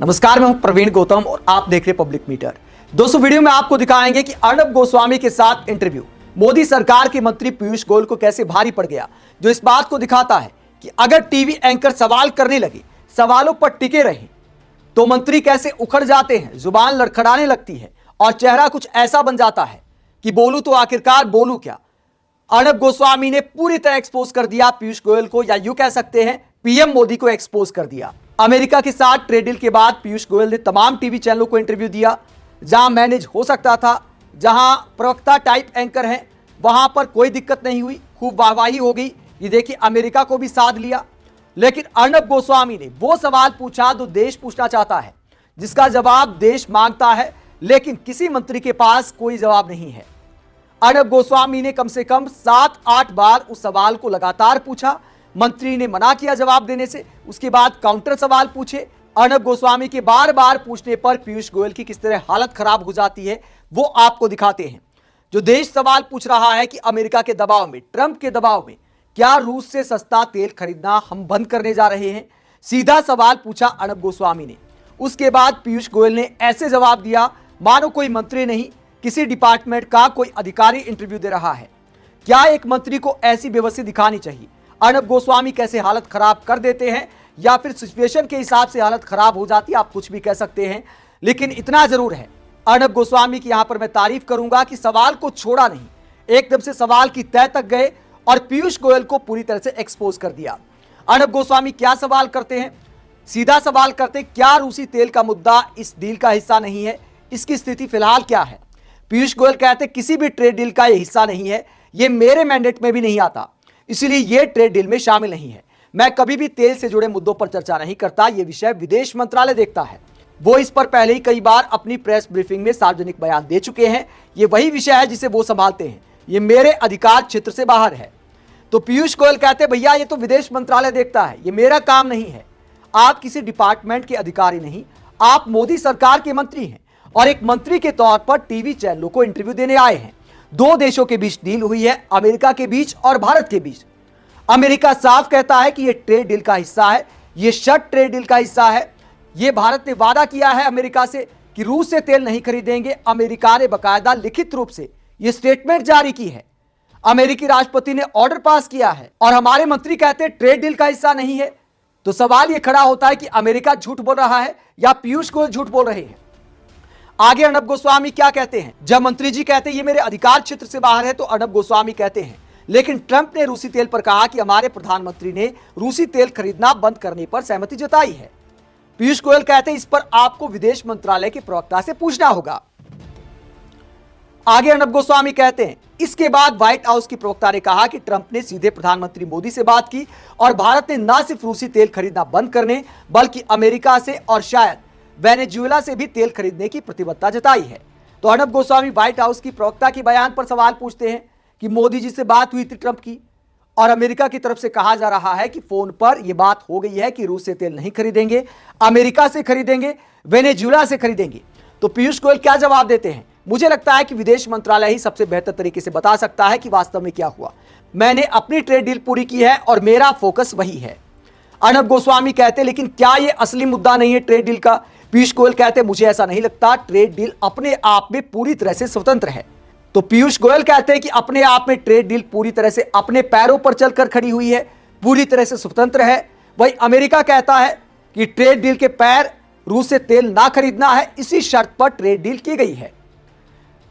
नमस्कार, मैं हूं प्रवीण गौतम और आप देख रहे पब्लिक मीटर। दोस्तों, वीडियो में आपको दिखाएंगे कि अर्नब गोस्वामी के साथ इंटरव्यू मोदी सरकार के मंत्री पीयूष गोयल को कैसे भारी पड़ गया, जो इस बात को दिखाता है कि अगर टीवी एंकर सवाल करने लगे, सवालों पर टिके रहे तो मंत्री कैसे उखड़ जाते हैं, जुबान लड़खड़ाने लगती है और चेहरा कुछ ऐसा बन जाता है कि बोलूं तो आखिरकार बोलूं क्या। अर्नब गोस्वामी ने पूरी तरह एक्सपोज कर दिया पीयूष गोयल को, या यूं कह सकते हैं पीएम मोदी को एक्सपोज कर दिया। अमेरिका के साथ ट्रेड डील के बाद पीयूष गोयल ने तमाम टीवी चैनलों को इंटरव्यू दिया। जहां मैनेज हो सकता था, जहां प्रवक्ता टाइप एंकर हैं, वहां पर कोई दिक्कत नहीं हुई, खूब वाहवाही हो गई। ये देखिए, अमेरिका को भी साध लिया। लेकिन अर्नब गोस्वामी ने वो सवाल पूछा जो देश पूछना चाहता है, जिसका जवाब देश मांगता है, लेकिन किसी मंत्री के पास कोई जवाब नहीं है। अर्नब गोस्वामी ने कम से कम 7-8 बार उस सवाल को लगातार पूछा। मंत्री ने मना किया जवाब देने से। उसके बाद काउंटर सवाल पूछे। अर्नब गोस्वामी के बार बार पूछने पर पीयूष गोयल की किस तरह हालत खराब हो जाती है, वो आपको दिखाते हैं। जो देश सवाल पूछ रहा है कि अमेरिका के दबाव में, ट्रंप के दबाव में, क्या रूस से सस्ता तेल खरीदना हम बंद करने जा रहे हैं? सीधा सवाल पूछा अर्नब गोस्वामी ने। उसके बाद पीयूष गोयल ने ऐसे जवाब दिया मानो कोई मंत्री नहीं, किसी डिपार्टमेंट का कोई अधिकारी इंटरव्यू दे रहा है। क्या एक मंत्री को ऐसी बेबसी दिखानी चाहिए? अर्नब गोस्वामी कैसे हालत खराब कर देते हैं, या फिर सिचुएशन के हिसाब से हालत खराब हो जाती है, आप कुछ भी कह सकते हैं। लेकिन इतना जरूर है, अर्नब गोस्वामी की यहां पर मैं तारीफ करूंगा कि सवाल को छोड़ा नहीं, एकदम से सवाल की तह तक गए और पीयूष गोयल को पूरी तरह से एक्सपोज कर दिया। अर्नब गोस्वामी क्या सवाल करते हैं? सीधा सवाल करते, क्या रूसी तेल का मुद्दा इस डील का हिस्सा नहीं है? इसकी स्थिति फिलहाल क्या है? पीयूष गोयल कहते किसी भी ट्रेड डील का यह हिस्सा नहीं है, यह मेरे मैंडेट में भी नहीं आता, इसलिए यह ट्रेड डील में शामिल नहीं है। मैं कभी भी तेल से जुड़े मुद्दों पर चर्चा नहीं करता, यह विषय विदेश मंत्रालय देखता है। वो इस पर पहले ही कई बार अपनी प्रेस ब्रीफिंग में सार्वजनिक बयान दे चुके हैं। यह वही विषय है जिसे वो संभालते हैं, यह मेरे अधिकार क्षेत्र से बाहर है। तो पीयूष गोयल कहते भैया ये तो विदेश मंत्रालय देखता है, यह मेरा काम नहीं है। आप किसी डिपार्टमेंट के अधिकारी नहीं, आप मोदी सरकार के मंत्री हैं और एक मंत्री के तौर पर टीवी चैनलों को इंटरव्यू देने आए हैं। दो देशों के बीच डील हुई है, अमेरिका के बीच और भारत के बीच। अमेरिका साफ कहता है कि यह ट्रेड डील का हिस्सा है, यह शर्ट ट्रेड डील का हिस्सा है। यह भारत ने वादा किया है अमेरिका से कि रूस से तेल नहीं खरीदेंगे। अमेरिका ने बकायदा लिखित रूप से यह स्टेटमेंट जारी की है। अमेरिकी राष्ट्रपति ने ऑर्डर पास किया है और हमारे मंत्री कहते हैं ट्रेड डील का हिस्सा नहीं है। तो सवाल यह खड़ा होता है कि अमेरिका झूठ बोल रहा है या पीयूष गोयल झूठ बोल रहे हैं। आगे अर्नब गोस्वामी क्या कहते हैं? जब मंत्री जी कहते हैं ये मेरे अधिकार क्षेत्र से बाहर है, तो अर्नब गोस्वामी कहते हैं लेकिन ट्रंप ने रूसी तेल पर कहा कि हमारे प्रधानमंत्री ने रूसी तेल खरीदना बंद करने पर सहमति जताई है। पीयूष गोयल कहते हैं इस पर आपको विदेश मंत्रालय के प्रवक्ता से पूछना होगा। आगे अर्नब गोस्वामी कहते हैं इसके बाद व्हाइट हाउस की प्रवक्ता ने कहा कि ट्रंप ने सीधे प्रधानमंत्री मोदी से बात की और भारत ने न सिर्फ रूसी तेल खरीदना बंद करने, बल्कि अमेरिका से और शायद वेनेजुएला से भी तेल खरीदने की प्रतिबद्धता जताई है। तो अर्नब गोस्वामी व्हाइट हाउस की प्रवक्ता के बयान पर सवाल पूछते हैं कि मोदी जी से बात हुई थी ट्रंप की, और अमेरिका की तरफ से कहा जा रहा है कि फोन पर यह बात हो गई है कि रूस से तेल नहीं खरीदेंगे, अमेरिका से खरीदेंगे, वेनेजुएला से खरीदेंगे। तो पीयूष गोयल क्या जवाब देते हैं? मुझे लगता है कि विदेश मंत्रालय ही सबसे बेहतर तरीके से बता सकता है कि वास्तव में क्या हुआ। मैंने अपनी ट्रेड डील पूरी की है और मेरा फोकस वही है। अर्नब गोस्वामी कहते लेकिन क्या यह असली मुद्दा नहीं है ट्रेड डील का? पीयूष गोयल कहते मुझे ऐसा नहीं लगता, ट्रेड डील अपने आप में पूरी तरह से स्वतंत्र है। तो पीयूष गोयल कहते हैं कि अपने आप में ट्रेड डील पूरी तरह से अपने पैरों पर चलकर खड़ी हुई है, पूरी तरह से स्वतंत्र है। वही अमेरिका कहता है कि ट्रेड डील के पैर रूस से तेल ना खरीदना है, इसी शर्त पर ट्रेड डील की गई है।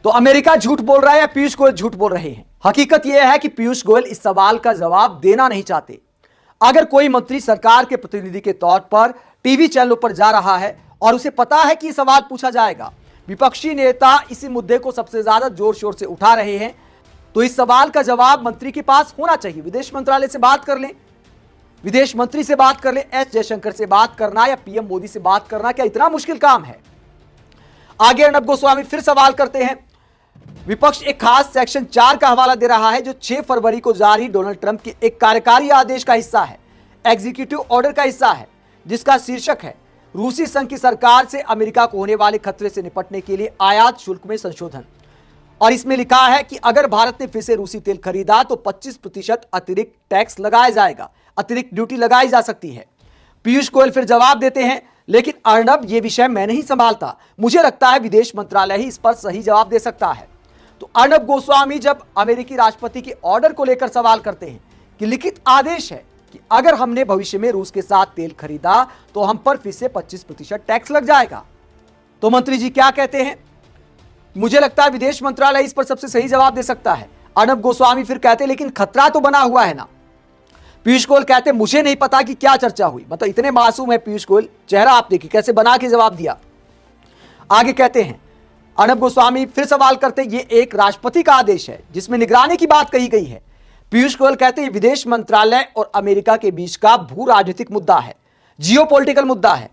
तो अमेरिका झूठ बोल रहा है या पीयूष गोयल झूठ बोल रहे हैं? हकीकत यह है कि पीयूष गोयल इस सवाल का जवाब देना नहीं चाहते। अगर कोई मंत्री सरकार के प्रतिनिधि के तौर पर टीवी चैनलों पर जा रहा है और उसे पता है कि सवाल पूछा जाएगा, विपक्षी नेता इसी मुद्दे को सबसे ज्यादा जोर शोर से उठा रहे हैं, तो इस सवाल का जवाब मंत्री के पास होना चाहिए। विदेश मंत्रालय से बात कर लें, विदेश मंत्री से बात कर लें, एस जयशंकर से बात करना या पीएम मोदी से बात करना क्या इतना मुश्किल काम है? आगे अर्नब गोस्वामी फिर सवाल करते हैं। विपक्ष एक खास सेक्शन 4 का हवाला दे रहा है जो 6 फरवरी को जारी डोनाल्ड ट्रंप के एक कार्यकारी आदेश का हिस्सा है, एग्जीक्यूटिव ऑर्डर का हिस्सा है, जिसका शीर्षक है रूसी संघ की सरकार से अमेरिका को होने वाले खतरे से निपटने के लिए आयात शुल्क में संशोधन। और इसमें लिखा है कि अगर भारत ने फिर से रूसी तेल खरीदा तो 25% अतिरिक्त टैक्स लगाया जाएगा, अतिरिक्त ड्यूटी लगाई जा सकती है। पीयूष गोयल फिर जवाब देते हैं लेकिन अर्नब ये विषय मैं नहीं संभालता, मुझे लगता है विदेश मंत्रालय ही इस पर सही जवाब दे सकता है। तो अर्नब गोस्वामी जब अमेरिकी राष्ट्रपति के ऑर्डर को लेकर सवाल करते हैं कि लिखित आदेश है कि अगर हमने भविष्य में रूस के साथ तेल खरीदा तो हम पर फिर से 25% टैक्स लग जाएगा, तो मंत्री जी क्या कहते हैं? मुझे लगता है विदेश मंत्रालय इस पर सबसे सही जवाब दे सकता है। अर्नब गोस्वामी फिर कहते लेकिन खतरा तो बना हुआ है ना। पीयूष गोयल कहते मुझे नहीं पता कि क्या चर्चा हुई। मतलब इतने मासूम है पीयूष गोयल, चेहरा आप देखिए कैसे बना के जवाब दिया। आगे कहते हैं अर्नब गोस्वामी फिर सवाल करते ये एक राष्ट्रपति का आदेश है जिसमें निगरानी की बात कही गई है। पीयूष गोयल कहते हैं विदेश मंत्रालय और अमेरिका के बीच का भू राजनीतिक मुद्दा है, जियोपॉलिटिकल मुद्दा है।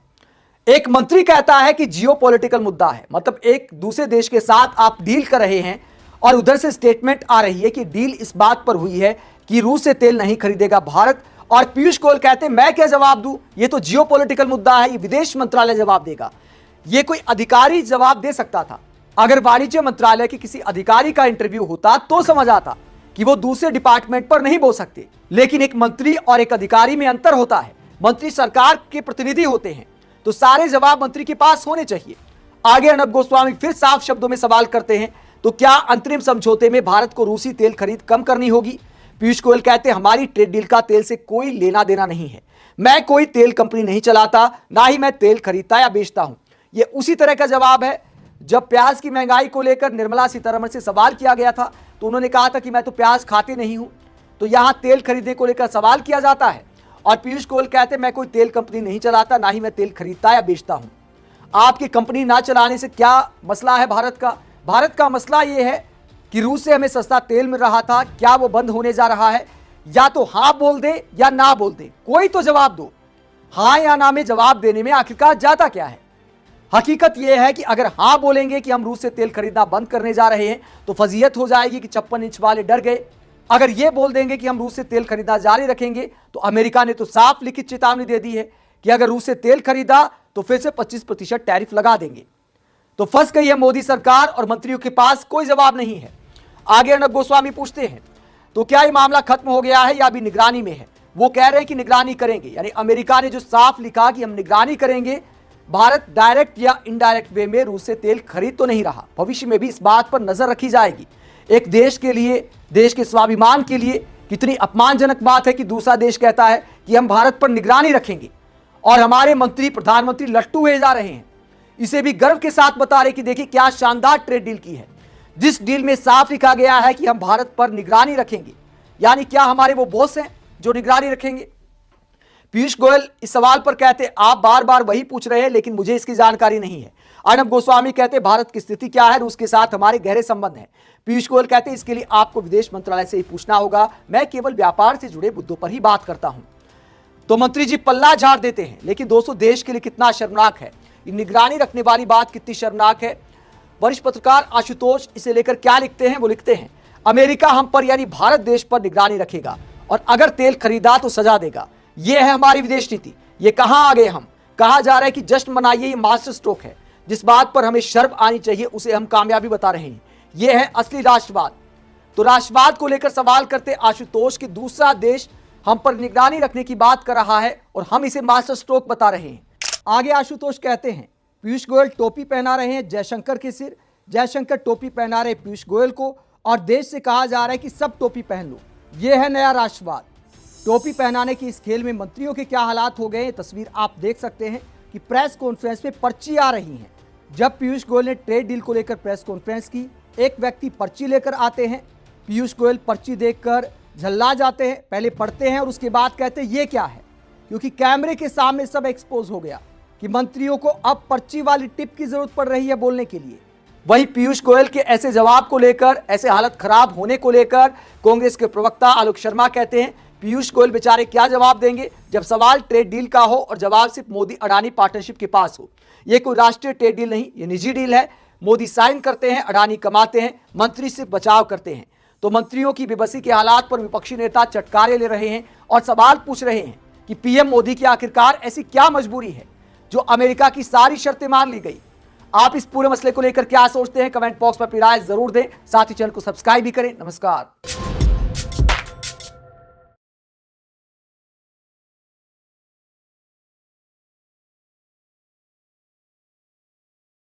एक मंत्री कहता है कि जियोपॉलिटिकल मुद्दा है, मतलब एक दूसरे देश के साथ आप डील कर रहे हैं और उधर से स्टेटमेंट आ रही है कि डील इस बात पर हुई है कि रूस से तेल नहीं खरीदेगा भारत। और पीयूष गोयल कहते हैं मैं क्या जवाब दूं, ये तो जियोपॉलिटिकल मुद्दा है, ये विदेश मंत्रालय जवाब देगा। ये कोई अधिकारी जवाब दे सकता था। अगर वाणिज्य मंत्रालय के किसी अधिकारी का इंटरव्यू होता तो समझ आता कि वो दूसरे डिपार्टमेंट पर नहीं बोल सकते, लेकिन एक मंत्री और एक अधिकारी में अंतर होता है। मंत्री सरकार के प्रतिनिधि होते हैं तो सारे जवाब मंत्री के पास होने चाहिए। आगे अर्नब गोस्वामी फिर साफ शब्दों में सवाल करते हैं तो क्या अंतरिम समझौते में भारत को रूसी तेल खरीद कम करनी होगी? पीयूष गोयल कहते हैं हमारी ट्रेड डील का तेल से कोई लेना देना नहीं है, मैं कोई तेल कंपनी नहीं चलाता, ना ही मैं तेल खरीदता या बेचता हूं। यह उसी तरह का जवाब है जब प्याज की महंगाई को लेकर निर्मला सीतारमण से सवाल किया गया था तो उन्होंने कहा था कि मैं तो प्याज खाते नहीं हूं, तो यहां तेल खरीदने को लेकर सवाल किया जाता है और पीयूष गोयल कहते हैं मैं कोई तेल कंपनी नहीं चलाता, ना ही मैं तेल खरीदता या बेचता हूं। आपकी कंपनी ना चलाने से क्या मसला है भारत का मसला यह है कि रूस से हमें सस्ता तेल मिल रहा था, क्या वो बंद होने जा रहा है? या तो हां बोल दे या ना बोल दे, कोई तो जवाब दो। हां या ना में जवाब देने में आखिरकार जाता क्या है? हकीकत यह है कि अगर हां बोलेंगे कि हम रूस से तेल खरीदना बंद करने जा रहे हैं तो फजीयत हो जाएगी कि 56 इंच वाले डर गए। अगर यह बोल देंगे कि हम रूस से तेल खरीदना जारी रखेंगे तो अमेरिका ने तो साफ लिखित चेतावनी दे दी है कि अगर रूस से तेल खरीदा तो फिर से 25% टैरिफ लगा देंगे। तो फंस गई है मोदी सरकार और मंत्रियों के पास कोई जवाब नहीं है। आगे अर्नब गोस्वामी पूछते हैं तो क्या ये मामला खत्म हो गया है या अभी निगरानी में है? वो कह रहे हैं कि निगरानी करेंगे, यानी अमेरिका ने जो साफ लिखा कि हम निगरानी करेंगे, भारत डायरेक्ट या इनडायरेक्ट वे में रूस से तेल खरीद तो नहीं रहा। भविष्य में भी इस बात पर नजर रखी जाएगी। एक देश के लिए, देश के स्वाभिमान के लिए कितनी अपमानजनक बात है कि दूसरा देश कहता है कि हम भारत पर निगरानी रखेंगे और हमारे मंत्री प्रधानमंत्री लट्टू हुए जा रहे हैं। इसे भी गर्व के साथ बता रहे कि देखिए क्या शानदार ट्रेड डील की है, जिस डील में साफ लिखा गया है कि हम भारत पर निगरानी रखेंगे। यानी क्या हमारे वो बॉस हैं जो निगरानी रखेंगे? पीयूष गोयल इस सवाल पर कहते आप बार बार वही पूछ रहे हैं लेकिन मुझे इसकी जानकारी नहीं है। अर्नब गोस्वामी कहते भारत की स्थिति क्या है, रूस के साथ हमारे गहरे संबंध हैं। पीयूष गोयल कहते इसके लिए आपको विदेश मंत्रालय से ही पूछना होगा, मैं केवल व्यापार से जुड़े मुद्दों पर ही बात करता हूं। तो मंत्री जी पल्ला झाड़ देते हैं। लेकिन दोस्तों देश के लिए कितना शर्मनाक है, निगरानी रखने वाली बात कितनी शर्मनाक है। वरिष्ठ पत्रकार आशुतोष इसे लेकर क्या लिखते हैं, वो लिखते हैं अमेरिका हम पर यानी भारत देश पर निगरानी रखेगा और अगर तेल खरीदा तो सजा देगा। यह है हमारी विदेश नीति। ये कहां आ गए हम? कहा जा रहा है कि जश्न मनाइए, ये मास्टर स्ट्रोक है। जिस बात पर हमें शर्म आनी चाहिए उसे हम कामयाबी बता रहे हैं। यह है असली राष्ट्रवाद। तो राष्ट्रवाद को लेकर सवाल करते आशुतोष कि दूसरा देश हम पर निगरानी रखने की बात कर रहा है और हम इसे मास्टर स्ट्रोक बता रहे हैं। आगे आशुतोष कहते हैं पीयूष गोयल टोपी पहना रहे हैं जयशंकर के सिर, जयशंकर टोपी पहना रहे पीयूष गोयल को और देश से कहा जा रहा है कि सब टोपी पहन लो। यह है नया राष्ट्रवाद। टोपी पहनाने की इस खेल में मंत्रियों के क्या हालात हो गए, तस्वीर आप देख सकते हैं कि प्रेस कॉन्फ्रेंस में पर्ची आ रही हैं। जब पीयूष गोयल ने ट्रेड डील को लेकर प्रेस कॉन्फ्रेंस की, एक व्यक्ति पर्ची लेकर आते हैं, पीयूष गोयल पर्ची देखकर झल्ला जाते हैं, पहले पढ़ते हैं और उसके बाद कहते हैं ये क्या है, क्योंकि कैमरे के सामने सब एक्सपोज हो गया कि मंत्रियों को अब पर्ची वाली टिप की जरूरत पड़ रही है बोलने के लिए। वहीं पीयूष गोयल के ऐसे जवाब को लेकर, ऐसे हालत खराब होने को लेकर कांग्रेस के प्रवक्ता आलोक शर्मा कहते हैं पीयूष गोयल बेचारे क्या जवाब देंगे जब सवाल ट्रेड डील का हो और जवाब सिर्फ मोदी अडानी पार्टनरशिप के पास हो। यह कोई राष्ट्रीय ट्रेड डील नहीं, ये निजी डील है। मोदी साइन करते हैं, अडानी कमाते हैं, मंत्री सिर्फ बचाव करते हैं। तो मंत्रियों की बेबसी के हालात पर विपक्षी नेता चटकारे ले रहे हैं और सवाल पूछ रहे हैं कि पीएम मोदी की आखिरकार ऐसी क्या मजबूरी है जो अमेरिका की सारी शर्तें मान ली गई। आप इस पूरे मसले को लेकर क्या सोचते हैं, कमेंट बॉक्स पर अपनी राय जरूर दें। साथ ही चैनल को सब्सक्राइब भी करें। नमस्कार।